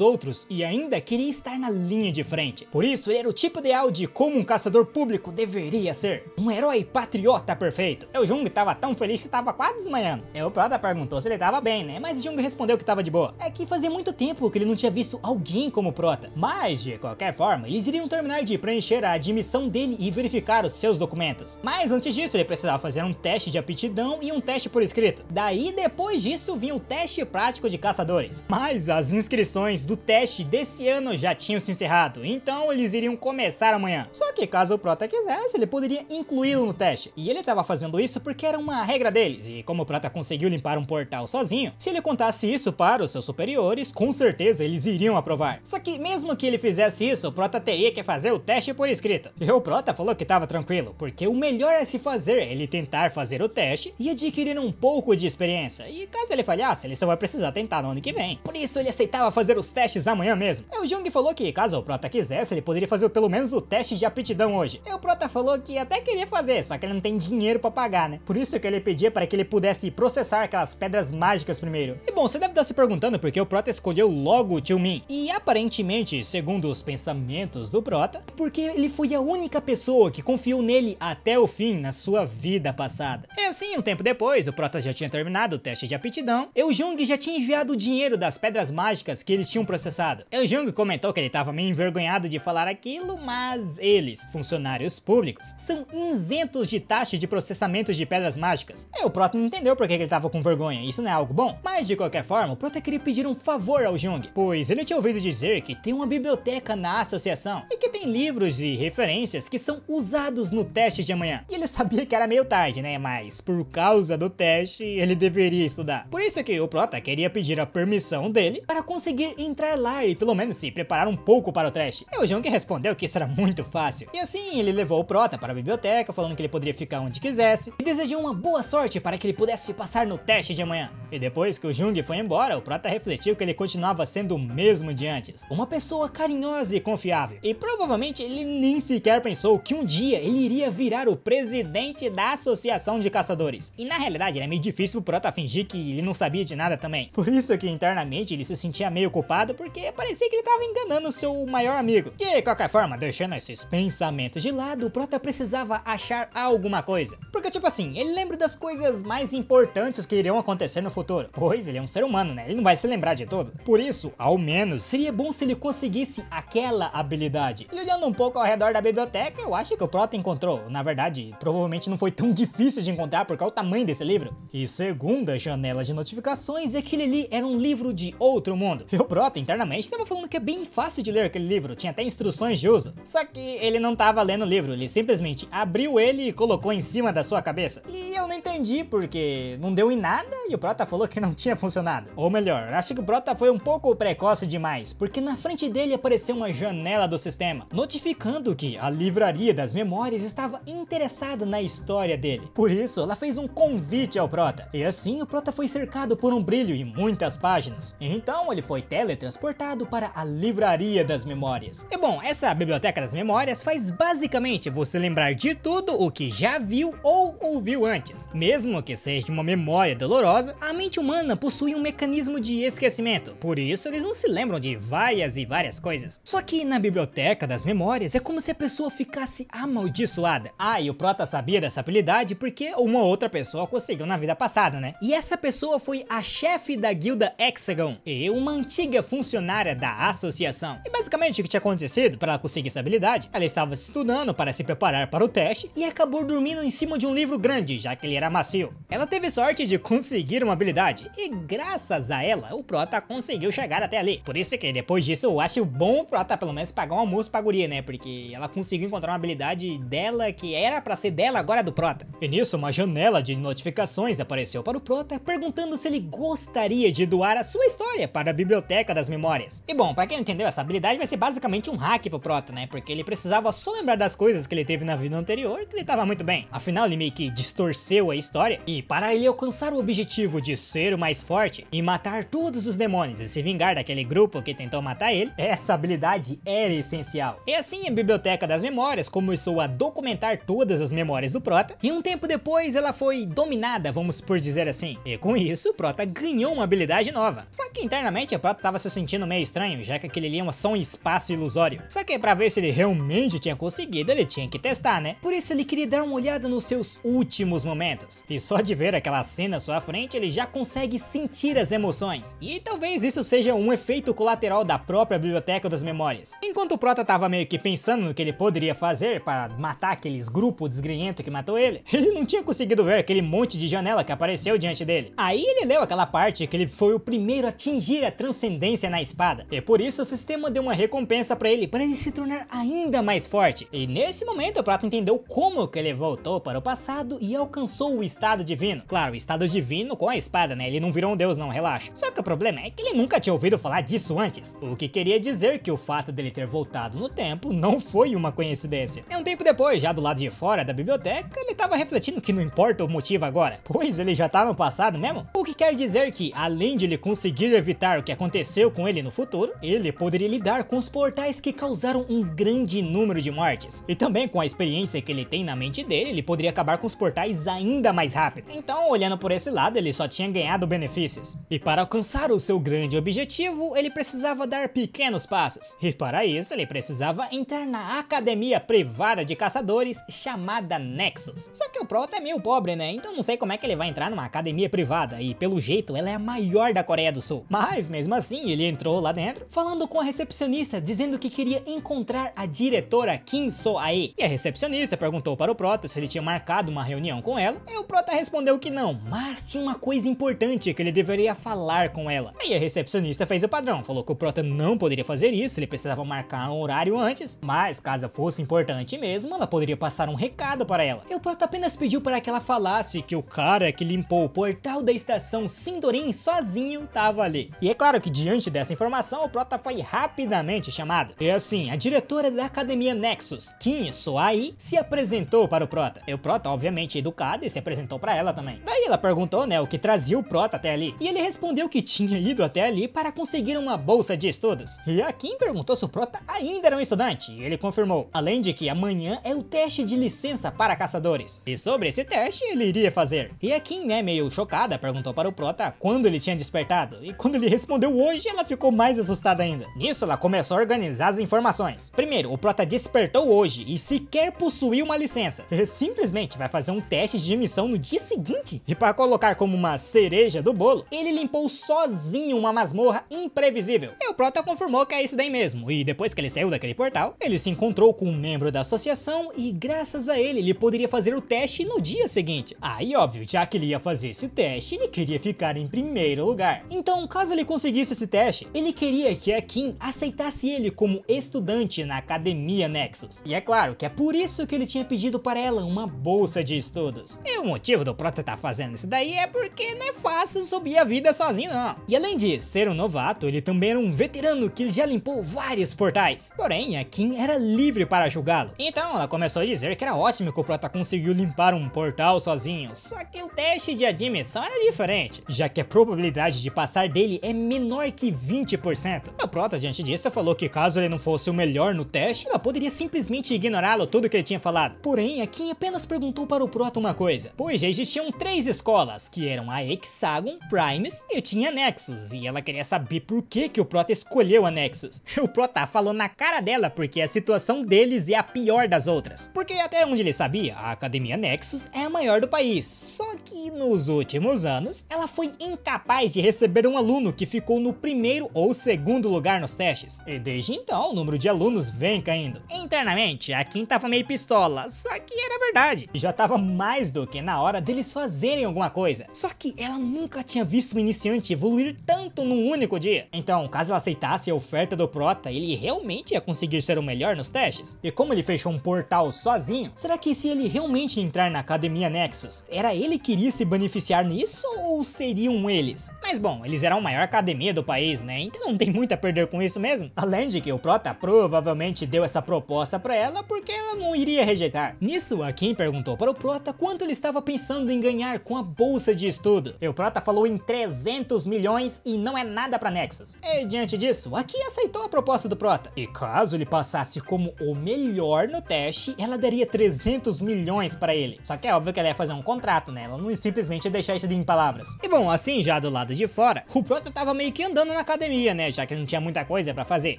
outros e ainda queria estar na linha de frente. Por isso, ele era o tipo ideal de como um caçador público deveria ser. Um herói patriota perfeito. O Jung tava tão feliz que estava quase desmanhando. E o Prota perguntou se ele tava bem, né? Mas Jung respondeu que tava de boa. É que fazia muito tempo que ele não tinha visto alguém como Prota. Mas, de qualquer forma, eles iriam terminar de preencher a admissão dele e verificar os seus documentos. Mas antes disso, ele precisava fazer um teste de aptidão e um teste por escrito. Daí, depois disso, vinha o teste prático de caçadores. Mas as inscrições do teste desse ano já tinham se encerrado, então eles iriam começar amanhã. Só que caso o Prota quisesse, ele poderia incluí-lo no teste. E ele estava fazendo isso porque era uma regra deles, e como o Prota conseguiu limpar um portal sozinho, se ele contasse isso para os seus superiores, com certeza eles iriam aprovar. Só que mesmo que ele fizesse isso, o Prota teria que fazer o teste por escrito. E o Prota falou que estava tranquilo, porque o melhor a se fazer é ele tentar fazer o teste e adquirir um pouco de experiência. E caso ele falhasse, ele só vai precisar tentar no ano que vem. Por isso ele aceitava fazer os testes amanhã mesmo. E o Jung falou que caso o Prota quisesse, ele poderia fazer pelo menos o teste de aptidão hoje. E o Prota falou que até queria fazer, só que ele não tem dinheiro pra pagar, né? Por isso que ele pedia para que ele pudesse processar aquelas pedras mágicas primeiro. E bom, você deve estar se perguntando por que o Prota escolheu logo o Tio Min. E aparentemente, segundo os pensamentos do Prota, porque ele foi a única pessoa que confiou nele até o fim na sua vida passada. E assim, um tempo depois, o Prota já tinha terminado o teste de aptidão, e o Jung já já tinha enviado o dinheiro das pedras mágicas que eles tinham processado. E o Jung comentou que ele estava meio envergonhado de falar aquilo, mas eles, funcionários públicos, são isentos de taxa de processamento de pedras mágicas. E o Prota não entendeu por que ele estava com vergonha, isso não é algo bom? Mas de qualquer forma, o Prota queria pedir um favor ao Jung, pois ele tinha ouvido dizer que tem uma biblioteca na associação e que tem livros e referências que são usados no teste de amanhã. E ele sabia que era meio tarde, né? Mas por causa do teste, ele deveria estudar. Por isso que o Prota queria pedir a permissão dele para conseguir entrar lá e pelo menos se preparar um pouco para o teste. E o Jung respondeu que isso era muito fácil. E assim ele levou o Prota para a biblioteca, falando que ele poderia ficar onde quisesse e desejou uma boa sorte para que ele pudesse passar no teste de amanhã. E depois que o Jung foi embora, o Prota refletiu que ele continuava sendo o mesmo de antes, uma pessoa carinhosa e confiável. E provavelmente ele nem sequer pensou que um dia ele iria virar o presidente da Associação de Caçadores. E na realidade era meio difícil o Prota fingir que ele não sabia de nada também. Por isso que internamente ele se sentia meio culpado, porque parecia que ele estava enganando o seu maior amigo. De qualquer forma, deixando esses pensamentos de lado, o Prota precisava achar alguma coisa. Porque tipo assim, ele lembra das coisas mais importantes que irão acontecer no futuro, pois ele é um ser humano, né? Ele não vai se lembrar de tudo. Por isso, ao menos, seria bom se ele conseguisse aquela habilidade. E olhando um pouco ao redor da biblioteca, eu acho que o Prota encontrou. Na verdade, provavelmente não foi tão difícil de encontrar por causa do tamanho desse livro. E segundo a janela de notificações, aquele ali era um livro de outro mundo. E o Prota internamente estava falando que é bem fácil de ler aquele livro, tinha até instruções de uso. Só que ele não estava lendo o livro, ele simplesmente abriu ele e colocou em cima da sua cabeça. E eu não entendi porque não deu em nada e o Prota falou que não tinha funcionado. Ou melhor, acho que o Prota foi um pouco precoce demais, porque na frente dele apareceu uma janela do sistema, notificando que a Livraria das Memórias estava interessada na história dele. Por isso, ela fez um convite ao Prota. E assim o Prota foi cercado por um brilho e muitas páginas. Então ele foi teletransportado para a Livraria das Memórias. E bom, essa Biblioteca das Memórias faz basicamente você lembrar de tudo o que já viu ou ouviu antes. Mesmo que seja uma memória dolorosa, a mente humana possui um mecanismo de esquecimento. Por isso eles não se lembram de várias e várias coisas. Só que na Biblioteca das Memórias é como se a pessoa ficasse amaldiçoada. Ah, e o Prota sabia dessa habilidade porque uma outra pessoa conseguiu na vida passada, né? E essa pessoa foi a chefe da guilda Hexagon e uma antiga funcionária da associação. E basicamente o que tinha acontecido para ela conseguir essa habilidade, ela estava estudando para se preparar para o teste e acabou dormindo em cima de um livro grande, já que ele era macio. Ela teve sorte de conseguir uma habilidade e graças a ela, o Prota conseguiu chegar até ali. Por isso que depois disso eu acho bom o Prota pelo menos pagar um almoço pra guria, né? Porque ela conseguiu encontrar uma habilidade dela que era pra ser dela, agora é do Prota. E nisso uma janela de notificações apareceu para o Prota perguntando se ele gostaria de doar a sua história para a Biblioteca das Memórias. E bom, pra quem não entendeu, essa habilidade vai ser basicamente um hack pro Prota, né? Porque ele precisava só lembrar das coisas que ele teve na vida anterior, que ele tava muito bem. Afinal, ele meio que distorceu a história. E para ele alcançar o objetivo de ser o mais forte e matar todos os demônios e se vingar daquele grupo que tentou matar ele, essa habilidade era essencial. E assim a Biblioteca das Memórias começou a documentar todas as memórias do Prota, e um tempo depois ela foi dominada, vamos por dizer assim. E com isso o Prota ganhou uma habilidade nova. Só que internamente o Prota tava se sentindo meio estranho, já que aquele ali é só um espaço ilusório. Só que pra ver se ele realmente tinha conseguido, ele tinha que testar, né? Por isso ele queria dar uma olhada nos seus últimos momentos. E só de ver aquela cena à sua frente, ele já consegue sentir as emoções. E talvez isso seja um efeito colateral da própria Biblioteca das Memórias. Enquanto o Prota tava meio que pensando no que ele poderia fazer para matar aqueles grupos desgrenhentos que matou ele não tinha conseguido ver aquele monte de janela que apareceu diante dele. Aí ele leu aquela parte que ele foi o primeiro a atingir a transcendência na espada. E por isso o sistema deu uma recompensa para ele se tornar ainda mais forte. E nesse momento o Prota entendeu como que ele voltou para o passado e alcançou o estado divino. Claro, o estado divino com a espada, né? Ele não virou um deus não, relaxa. Só que o problema é que ele nunca tinha ouvido falar disso antes. O que queria dizer que o fato dele ter voltado no tempo não foi uma coincidência. E um tempo depois, já do lado de fora da biblioteca, ele tava refletindo que não importa o motivo agora, pois ele já tá no passado mesmo. O que quer dizer que, além de ele conseguir evitar o que aconteceu com ele no futuro, ele poderia lidar com os portais que causaram um grande número de mortes. E também com a experiência que ele tem na mente dele, ele poderia acabar com os portais ainda mais rápido. Então, olhando por esse lado, ele só tinha ganhado benefícios. E para alcançar o seu grande objetivo, ele precisava dar pequenos passos. E para isso, ele precisava entrar na academia privada de caçadores chamada Nexus. Só que o Prota é meio pobre, né? Então não sei como é que ele vai entrar numa academia privada. E pelo jeito, ela é a maior da Coreia do Sul. Mas mesmo assim, ele entrou lá dentro, falando com a recepcionista, dizendo que queria encontrar a diretora Kim So-ae. E a recepcionista perguntou para o Prota se ele tinha marcado uma reunião com ela, e o Prota respondeu que não, mas tinha uma coisa importante que ele deveria falar com ela. Aí a recepcionista fez o padrão, falou que o Prota não poderia fazer isso, ele precisava marcar um horário antes, mas caso fosse importante mesmo, ela poderia passar um recado para ela. E o Prota apenas pediu para que ela falasse que o cara que limpou o portal da estação Sindorin sozinho tava ali. E é claro que diante dessa informação, o Prota foi rapidamente chamado. E assim, a diretora da Academia Nexus, Kim So-ae, se apresentou para o Prota. E o Prota, obviamente educado, e se apresentou para ela também. Daí ela perguntou, né, o que trazia o Prota até ali. E ele respondeu que tinha ido até ali para conseguir uma bolsa de estudos. E a Kim perguntou se o Prota ainda era um estudante. E ele confirmou. Além de que amanhã é o teste de licença para caçadores. E sobre esse teste, ele iria fazer. E a Kim, né, meio chocada, perguntou para o Prota quando ele tinha despertado. E quando ele respondeu hoje, ela ficou mais assustada ainda. Nisso, ela começou a organizar as informações. Primeiro, o Prota despertou hoje e sequer possuiu uma licença. Ele simplesmente vai fazer um teste de emissão no dia seguinte. E para colocar como uma cereja do bolo, ele limpou sozinho uma masmorra imprevisível. E o Prota confirmou que é isso daí mesmo. E depois que ele saiu daquele portal, ele se encontrou com um membro da associação e graças a ele poderia fazer o teste no dia seguinte. Aí óbvio, já que ele ia fazer esse teste, ele queria ficar em primeiro lugar. Então, caso ele conseguisse esse teste, ele queria que a Kim aceitasse ele como estudante na Academia Nexus. E é claro que é por isso que ele tinha pedido para ela uma bolsa de estudos. E o motivo do Prota estar fazendo isso daí é porque não é fácil subir a vida sozinho não. E além de ser um novato, ele também era um veterano que já limpou vários portais. Porém, a Kim era livre para julgá-lo. Então ela começou a dizer que era ótimo que o Prota conseguiu limpar um portal sozinho. Só que o teste de admissão era diferente, já que a probabilidade de passar dele é menor que 20%. O Prota, diante disso, falou que caso ele não fosse o melhor no teste, ela poderia simplesmente ignorá-lo tudo que ele tinha falado. Porém, a Kim apenas perguntou para o Prota uma coisa, pois já existiam 3 escolas, que eram a Hexagon, Primus e tinha Nexus, e ela queria saber por que o Prota escolheu a Nexus. O Prota falou na cara dela porque a situação deles é a pior das outras. Porque até onde ele sabia, a Academia Nexus é a maior do país, só que nos últimos anos, ela foi incapaz de receber um aluno que ficou no primeiro ou segundo lugar nos testes. E desde então, o número de alunos vem caindo. Internamente, a Kim tava meio pistola, só que era verdade. Já tava mais do que na hora deles fazerem alguma coisa. Só que ela nunca tinha visto um iniciante evoluir tanto num único dia. Então, caso ela aceitasse a oferta do Prota, ele realmente ia conseguir ser o melhor nos testes. E como ele fechou um portal sozinho, será que se ele realmente entrar na Academia Nexus, era ele que iria se beneficiar nisso ou seriam eles? Mas bom, eles eram a maior academia do país, né? Então não tem muito a perder com isso mesmo. Além de que o Prota provavelmente deu essa proposta pra ela porque ela não iria rejeitar. Nisso, a Kim perguntou para o Prota quanto ele estava pensando em ganhar com a bolsa de estudo. E o Prota falou em 300 milhões e não é nada pra Nexus. E diante disso, a Kim aceitou a proposta do Prota. E caso ele passasse como o melhor no teste, ela daria 300 milhões para ele. Só que é óbvio que ela ia fazer um contrato, né? Ela não ia simplesmente deixar isso em palavras. E bom, assim já do lado de fora, o Prota tava meio que andando na academia, né? Já que não tinha muita coisa pra fazer.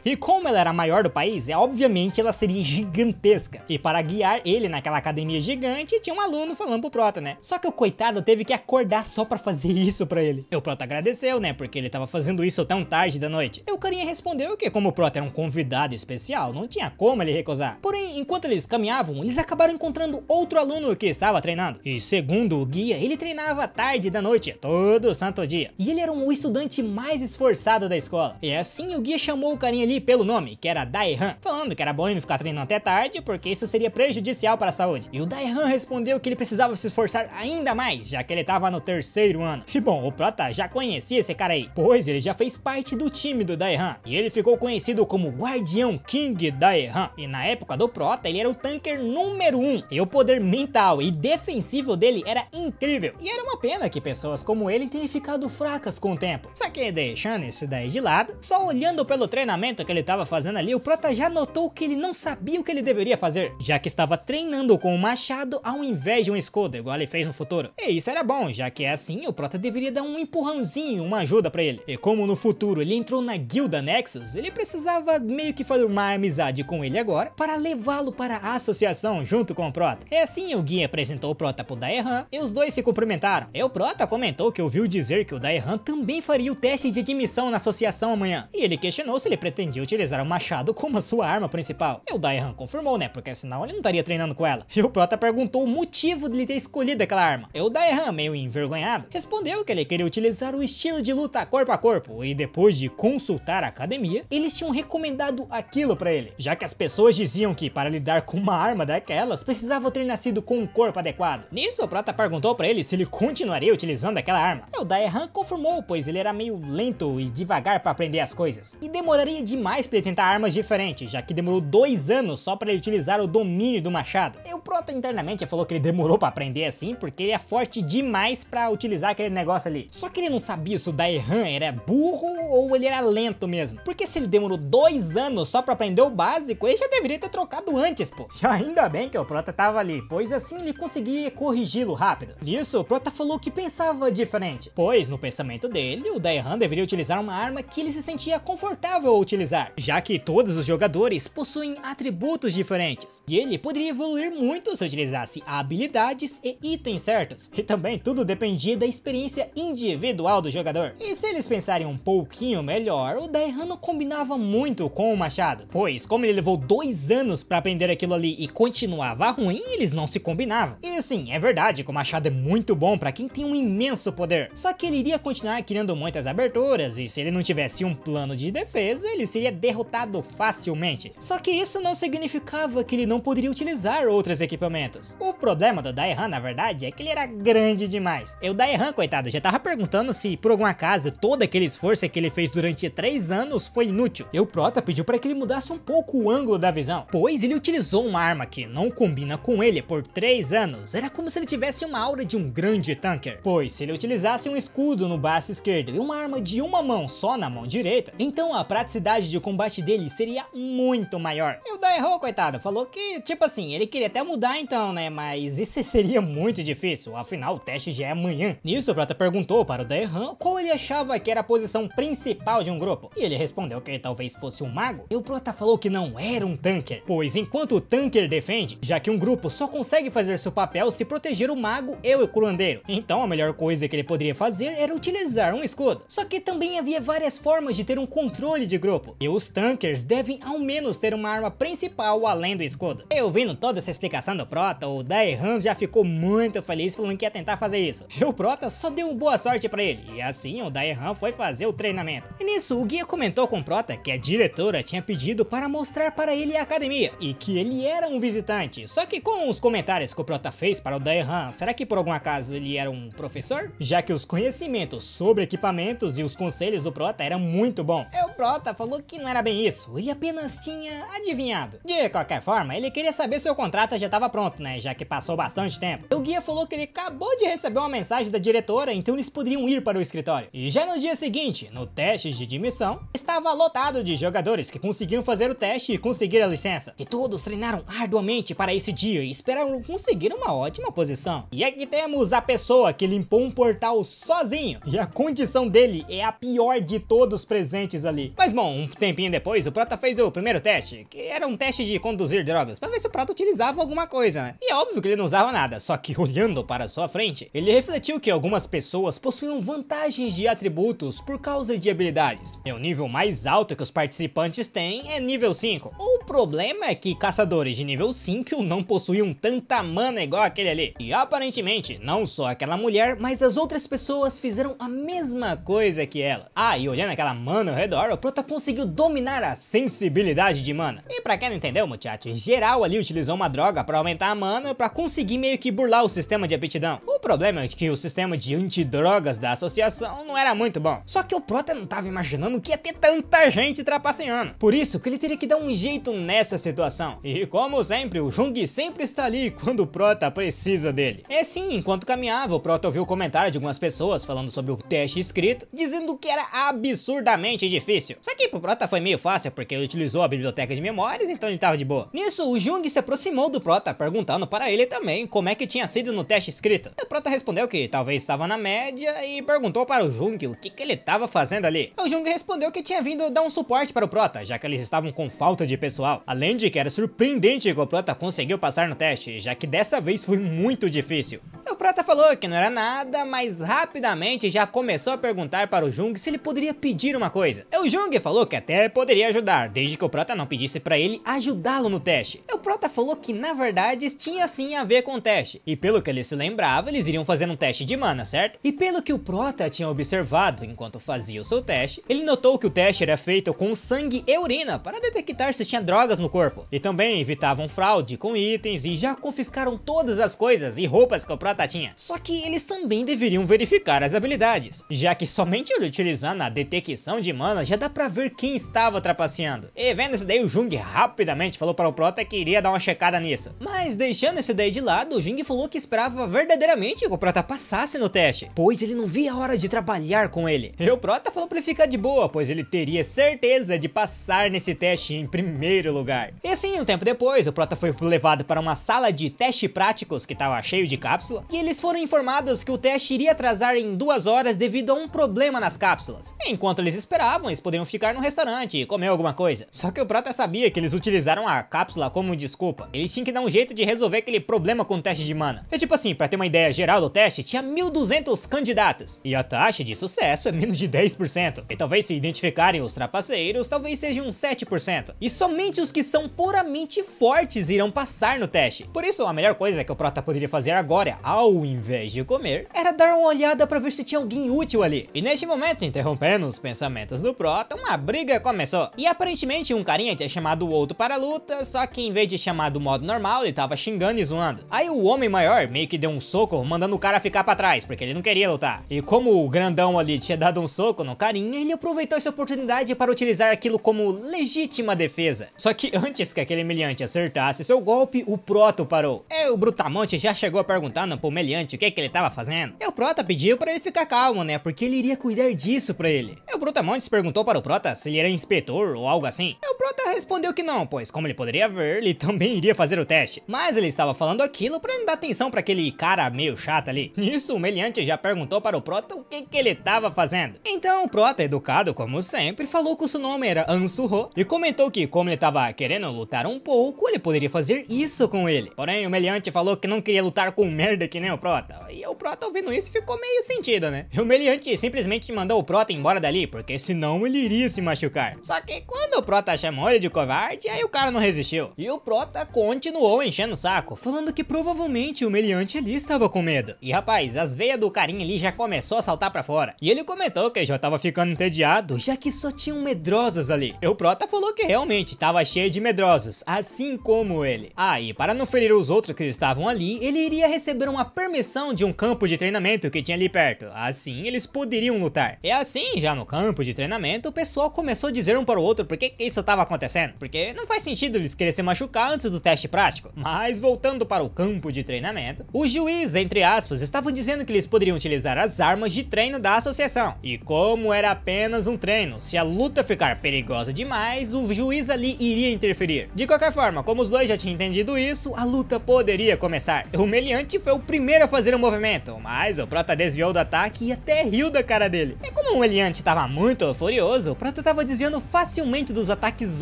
E como ela era a maior do país, obviamente ela seria gigantesca. E para guiar ele naquela academia gigante, tinha um aluno falando pro Prota, né? Só que o coitado teve que acordar só pra fazer isso pra ele. E o Prota agradeceu, né? Porque ele tava fazendo isso tão tarde da noite. E o carinha respondeu que como o Prota era um convidado especial, não tinha como ele recusar. Porém, enquanto eles caminhavam, eles acabaram encontrando outro aluno que estava treinando. E segundo o guia, ele treinava tarde da noite, todo santo dia. E ele era o estudante mais esforçado da escola. E assim o guia chamou o carinha ali pelo nome, que era Daehan, falando que era bom ele ficar treinando até tarde, porque isso seria prejudicial para a saúde. E o Daehan respondeu que ele precisava se esforçar ainda mais, já que ele estava no 3º ano. E bom, o Prota já conhecia esse cara aí, pois ele já fez parte do time do Daehan. E ele ficou conhecido como Guardião King Daehan. E na época do Prota, ele era o tanker número 1. E o poder mental e defensivo dele era incrível. E era uma pena que pessoas como ele tenham ficado fracas com o tempo. Só que deixando isso daí de lado, só olhando pelo treinamento que ele estava fazendo ali, o Prota já notou que ele não sabia o que ele deveria fazer, já que estava treinando com um machado ao invés de um escudo, igual ele fez no futuro. E isso era bom, já que é assim, o Prota deveria dar um empurrãozinho, uma ajuda pra ele. E como no futuro ele entrou na guilda Nexus, ele precisava meio que formar amizade com ele agora, para levá-lo para a associação junto com o Prota. E assim o guia apresentou o Prota pro Daehan, e os dois se cumprimentaram. E o Prota comentou que ouviu ouviu dizer que o Daehan também faria o teste de admissão na associação amanhã, e ele questionou se ele pretendia utilizar o machado como a sua arma principal. E o Daehan confirmou, né, porque senão ele não estaria treinando com ela. E o prota perguntou o motivo de ele ter escolhido aquela arma. E o Daehan, meio envergonhado, respondeu que ele queria utilizar o estilo de luta corpo a corpo, e depois de consultar a academia, eles tinham recomendado aquilo pra ele, já que as pessoas diziam que para lidar com uma arma daquelas, precisava ter nascido com um corpo adequado. Nisso, o prota perguntou pra ele se ele continuaria utilizando aquela arma. E o Daehan confirmou, pois ele era meio lento e devagar pra aprender as coisas, e demoraria demais pra ele tentar armas diferentes, já que demorou 2 anos só pra ele utilizar o domínio do machado. E o prota internamente falou que ele demorou pra aprender assim, porque ele é forte demais pra utilizar aquele negócio ali. Só que ele não sabia se o Daehan era burro ou ele era lento mesmo, porque se ele demorou 2 anos só pra aprender o básico, ele já deveria ter trocado antes, pô. E ainda bem que o prota tava ali, pois assim ele conseguia corrigi-lo rápido. Nisso, o prota falou que pensava diferente, pois no pensamento dele, o Daehan deveria utilizar uma arma que ele se sentia confortável ao utilizar, já que todos os jogadores possuem atributos diferentes, e ele poderia evoluir muito se utilizasse habilidades e itens certos, e também tudo dependia da experiência individual do jogador. E se eles pensarem um pouquinho melhor, o Daehan não combinava muito com o machado, pois como ele levou 2 anos pra aprender aquilo ali e continuava ruim, eles não se combinavam. E sim, é verdade que o machado é muito bom pra quem tem um imenso poder, só que ele iria continuar criando muitas aberturas, e se ele não tivesse um plano de defesa, ele seria derrotado facilmente. Só que isso não significava que ele não poderia utilizar outros equipamentos. O problema do Daehan, na verdade, é que ele era grande demais. E o Daehan, coitado, já tava perguntando se por algum acaso todo aquele esforço que ele fez durante 3 anos foi inútil. E o prota pediu para que ele mudasse um pouco o ângulo da visão, pois ele utilizou uma arma que não combina com ele por 3 anos. Era como se ele tivesse uma aura de um grande tanker, pois se ele utilizasse um escudo no braço esquerdo e uma arma de uma mão só na mão direita, então a praticidade de combate dele seria muito maior. E o Daehan, coitado, falou que, tipo assim, ele queria até mudar então, né, mas isso seria muito difícil, afinal o teste já é amanhã. Nisso, o prota perguntou para o Daehan qual ele achava que era a posição principal de um grupo, e ele respondeu que talvez fosse um mago. E o prota falou que não era um tanker, pois enquanto o tanker defende, já que um grupo só consegue fazer seu papel se proteger o mago e o curandeiro, então a melhor coisa que ele poderia fazer era utilizar um escudo. Só que também havia várias formas de ter um controle de grupo, e os tankers devem ao menos ter uma arma principal além do escudo. Eu vendo toda essa explicação do prota, o Daehan já ficou muito feliz falando que ia tentar fazer isso, e o prota só deu boa sorte pra ele, e assim o Daehan foi fazer o treinamento. E nisso, o guia comentou com o prota que a diretora tinha pedido para mostrar para ele a academia, e que ele era um visitante. Só que com os comentários que o prota fez para o Daehan, será que por algum acaso ele era um professor? Já que os conhecimentos sobre equipamentos e os conselhos do prota eram muito bons. E o prota falou que não era bem isso, ele apenas tinha adivinhado. De qualquer forma, ele queria saber se o contrato já estava pronto, né, já que passou bastante tempo. O guia falou que ele acabou de receber uma mensagem da diretora, então eles poderiam ir para o escritório. E já no dia seguinte, no teste de admissão, estava lotado de jogadores que conseguiram fazer o teste e conseguir a licença. E todos treinaram arduamente para esse dia e esperaram conseguir uma ótima posição. E aqui temos a pessoa que limpou um portal sozinho, e a condição dele é a pior de todos presentes ali. Mas bom, um tempinho depois, o prota fez o primeiro teste, que era um teste de conduzir drogas, para ver se o prota utilizava alguma coisa, né? E é óbvio que ele não usava nada, só que olhando para sua frente, ele refletiu que algumas pessoas possuíam vantagens de atributos por causa de habilidades. E o nível mais alto que os participantes têm é nível 5. O problema é que caçadores de nível 5 não possuíam tanta mana igual aquele ali. E aparentemente, não só aquela mulher, mas as outras pessoas fizeram a mesma coisa que ela. Ah, e olhando aquela mana ao redor, o prota conseguiu dominar a sensibilidade de mana. E pra quem não entendeu, muchachos, geral ali utilizou uma droga pra aumentar a mana pra conseguir meio que burlar o sistema de aptidão. O problema é que o sistema de antidrogas da associação não era muito bom. Só que o prota não tava imaginando que ia ter tanta gente trapaceando. Por isso que ele teria que dar um jeito nessa situação. E como sempre, o Jung sempre está ali quando o prota precisa dele. É sim, enquanto caminhava, o prota ouviu o comentário de algumas pessoas falando sobre o teste escrito, dizendo que era absurdamente difícil. Só que pro prota foi meio fácil, porque ele utilizou a biblioteca de memórias, então ele tava de boa. Nisso, o Jung se aproximou do prota, perguntando para ele também como é que tinha sido no teste escrito. O prota respondeu que talvez estava na média e perguntou para o Jung o que ele estava fazendo ali. O Jung respondeu que tinha vindo dar um suporte para o prota, já que eles estavam com falta de pessoal. Além de que era surpreendente que o prota conseguiu passar no teste, já que dessa vez foi muito difícil. O Prota falou que não era nada, mas rapidamente já começou a perguntar para o Jung se ele poderia pedir uma coisa. O Jung falou que até poderia ajudar, desde que o Prota não pedisse para ele ajudá-lo no teste. O Prota falou que na verdade tinha sim a ver com o teste, e pelo que ele se lembrava, eles iriam fazer um teste de mana, certo? E pelo que o Prota tinha observado enquanto fazia o seu teste, ele notou que o teste era feito com sangue e urina para detectar se tinha drogas no corpo, e também evitavam fraude com itens e já confiscaram todas as coisas e roupas que o Prota tinha. Só que eles também deveriam verificar as habilidades, já que somente ele utilizando a detecção de mana já dá pra ver quem estava trapaceando. E vendo isso daí, o Jung rapidamente falou para o Prota que iria dar uma checada nisso. Mas deixando isso daí de lado, o Jung falou que esperava verdadeiramente que o Prota passasse no teste, pois ele não via a hora de trabalhar com ele. E o Prota falou pra ele ficar de boa, pois ele teria certeza de passar nesse teste em primeiro lugar. E assim, um tempo depois, o Prota foi levado para uma sala de teste práticos que estava cheio de cápsula, e eles foram informados que o teste iria atrasar em 2 horas devido a um problema nas cápsulas. Enquanto eles esperavam, eles poderiam ficar no restaurante e comer alguma coisa. Só que o Prota sabia que eles utilizaram a cápsula como desculpa. Eles tinham que dar um jeito de resolver aquele problema com o teste de mana. É tipo assim, pra ter uma ideia geral do teste, tinha 1.200 candidatos, e a taxa de sucesso é menos de 10%. E talvez se identificarem os trapaceiros, talvez sejam 7%. E somente os que são puramente fortes irão passar no teste. Por isso, a melhor coisa que o Prota poderia fazer agora, ao invés de comer, era dar uma olhada pra ver se tinha alguém útil ali. E neste momento, interrompendo os pensamentos do Prota, uma briga começou. E aparentemente um carinha tinha chamado o outro para a luta, só que em vez de chamar do modo normal, ele tava xingando e zoando. Aí o homem maior meio que deu um soco, mandando o cara ficar pra trás, porque ele não queria lutar. E como o grandão ali tinha dado um soco no carinha, ele aproveitou essa oportunidade para utilizar aquilo como legítima defesa. Só que antes que aquele meliante acertasse seu golpe, o Prota parou. E o Brutamonte já chegou perguntando pro meliante o que ele tava fazendo. E o Prota pediu para ele ficar calmo, né, porque ele iria cuidar disso pra ele. E o Brutamonte perguntou para o Prota se ele era inspetor ou algo assim. E o Prota respondeu que não, pois como ele poderia ver, ele também iria fazer o teste. Mas ele estava falando aquilo para não dar atenção para aquele cara meio chato ali. Nisso, o meliante já perguntou para o Prota o que ele tava fazendo. Então o Prota, educado como sempre, falou que o seu nome era Ansuho e comentou que como ele tava querendo lutar um pouco, ele poderia fazer isso com ele. Porém, o meliante falou que não queria lutar com merda que nem o Prota. E o Prota ouvindo isso ficou meio sentido, né? E o meliante simplesmente mandou o Prota embora dali, porque senão ele iria se machucar. Só que quando o Prota chamou ele de covarde, aí o cara não resistiu. E o Prota continuou enchendo o saco, falando que provavelmente o meliante ali estava com medo. E rapaz, as veias do carinha ali já começou a saltar pra fora. E ele comentou que já tava ficando entediado, já que só tinham medrosos ali. E o Prota falou que realmente tava cheio de medrosos, assim como ele. Ah, e para não ferir os outros que estavam ali, ele iria receber uma permissão de um campo de treinamento que tinha ali perto. Assim, eles poderiam lutar. E assim, já no campo de treinamento, o pessoal começou a dizer um para o outro por que isso estava acontecendo. Porque não faz sentido eles quererem se machucar antes do teste prático. Mas voltando para o campo de treinamento, os juízes, entre aspas, estavam dizendo que eles poderiam utilizar as armas de treino da associação. E como era apenas um treino, se a luta ficar perigosa demais, o juiz ali iria interferir. De qualquer forma, como os dois já tinham entendido isso, a luta poderia começar. O meliante foi o primeiro a fazer o movimento, mas o Prota desviou do ataque e até riu da cara dele. E como o meliante estava muito furioso, o Prota estava desviando facilmente dos ataques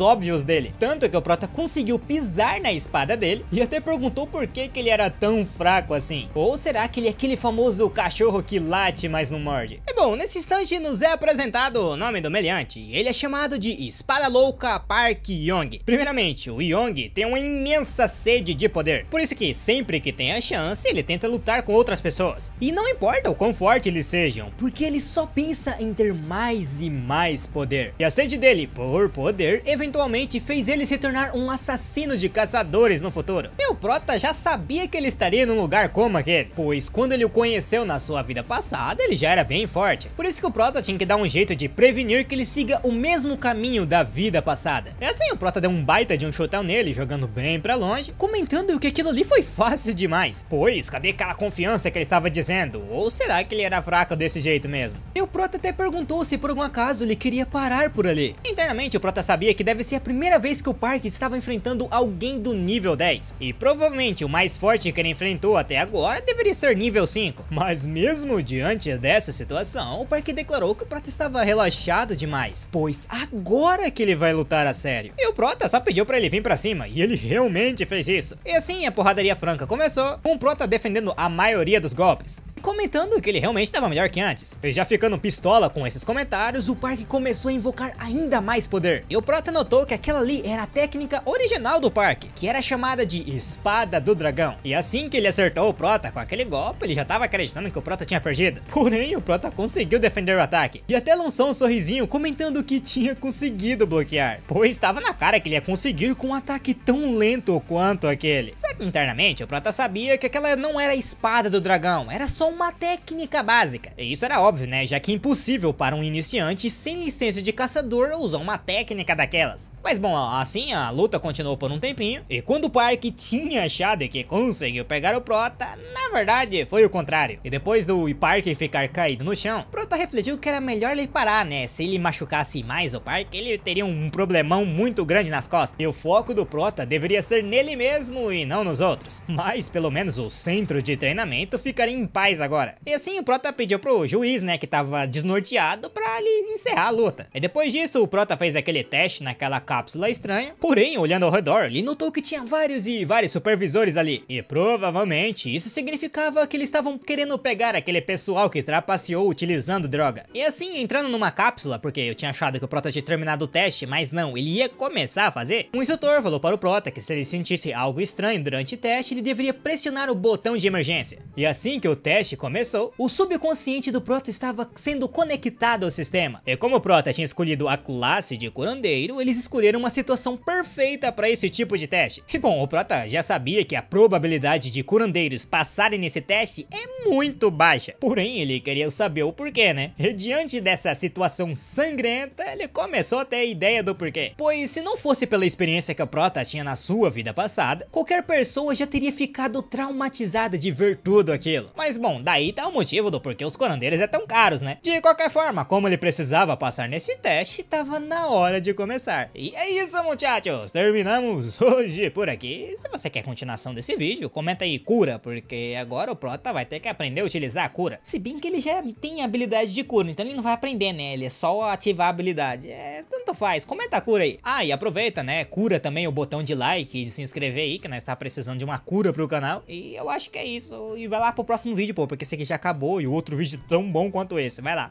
óbvios dele. Tanto que o Prota conseguiu pisar na espada dele e até perguntou por que ele era tão fraco assim. Ou será que ele é aquele famoso cachorro que late, mas não morde? E bom, nesse instante nos é apresentado o nome do meliante. Ele é chamado de Espada Louca Park Yong. Primeiramente, o Yong tem uma imensa sede de poder. Por isso que sempre que tem a chance, ele tenta lutar com outras pessoas. E não importa o quão forte eles sejam, porque ele só pensa em ter mais e mais poder. E a sede dele por poder, eventualmente fez ele se tornar um assassino de caçadores no futuro. E o Prota já sabia que ele estaria num lugar como aquele, pois quando ele o conheceu na sua vida passada, ele já era bem forte. Por isso que o Prota tinha que dar um jeito de prevenir que ele siga o mesmo caminho da vida passada. E assim, o Prota deu um baita de um chutão nele, jogando bem pra longe, comentando que aquilo ali foi fácil demais. Pois, cadê aquela confiança que ele estava dizendo? Ou será que ele era fraco desse jeito mesmo? E o Prota até perguntou se por algum acaso ele queria parar por ali. Internamente, o Prota sabia que deve ser a primeira vez que o Park estava enfrentando alguém do nível 10. E provavelmente o mais forte que ele enfrentou até agora deveria ser nível 5. Mas mesmo diante dessa situação, o Park declarou que o Prota estava relaxado demais, pois agora que ele vai lutar a sério. E o Prota só pediu pra ele vir pra cima, e ele realmente fez isso. E assim a porradaria franca começou, com o Prota defendendo aprendendo a maioria dos golpes, comentando que ele realmente estava melhor que antes. E já ficando pistola com esses comentários, o Park começou a invocar ainda mais poder. E o Prota notou que aquela ali era a técnica original do Park, que era chamada de Espada do Dragão. E assim que ele acertou o Prota com aquele golpe, ele já estava acreditando que o Prota tinha perdido. Porém, o Prota conseguiu defender o ataque. E até lançou um sorrisinho comentando que tinha conseguido bloquear, pois estava na cara que ele ia conseguir com um ataque tão lento quanto aquele. Só que internamente, o Prota sabia que aquela não era a Espada do Dragão, era só uma técnica básica. E isso era óbvio, né? Já que é impossível para um iniciante sem licença de caçador usar uma técnica daquelas. Mas bom, assim a luta continuou por um tempinho, e quando o Park tinha achado que conseguiu pegar o Prota, na verdade foi o contrário. E depois do Park ficar caído no chão, o Prota refletiu que era melhor ele parar, né? Se ele machucasse mais o Park, ele teria um problemão muito grande nas costas. E o foco do Prota deveria ser nele mesmo e não nos outros. Mas pelo menos o centro de treinamento ficaria em paz agora. E assim o Prota pediu pro juiz, né, que tava desnorteado, pra ele encerrar a luta. E depois disso o Prota fez aquele teste naquela cápsula estranha, porém olhando ao redor ele notou que tinha vários supervisores ali. E provavelmente isso significava que eles estavam querendo pegar aquele pessoal que trapaceou utilizando droga. E assim, entrando numa cápsula, porque eu tinha achado que o Prota tinha terminado o teste, mas não, ele ia começar a fazer. Um instrutor falou para o Prota que se ele sentisse algo estranho durante o teste, ele deveria pressionar o botão de emergência. E assim que o teste começou, o subconsciente do Prota estava sendo conectado ao sistema. E como o Prota tinha escolhido a classe de curandeiro, eles escolheram uma situação perfeita para esse tipo de teste. E bom, o Prota já sabia que a probabilidade de curandeiros passarem nesse teste é muito baixa. Porém, ele queria saber o porquê, né? E diante dessa situação sangrenta, ele começou a ter a ideia do porquê. Pois se não fosse pela experiência que o Prota tinha na sua vida passada, qualquer pessoa já teria ficado traumatizada de ver tudo aquilo. Mas bom, daí tá o motivo do porquê os curandeiros é tão caros, né? De qualquer forma, como ele precisava passar nesse teste, tava na hora de começar. E é isso, muchachos! Terminamos hoje por aqui. Se você quer continuação desse vídeo, comenta aí cura, porque agora o Prota vai ter que aprender a utilizar a cura. Se bem que ele já tem habilidade de cura, então ele não vai aprender, né? Ele é só ativar a habilidade. Tanto faz. Comenta a cura aí. Ah, e aproveita, né? Cura também o botão de like e de se inscrever aí, que nós tá precisando de uma cura pro canal. E eu acho que é isso. E vai lá pro próximo vídeo, pô, porque esse aqui já acabou e o outro vídeo tão bom quanto esse. Vai lá.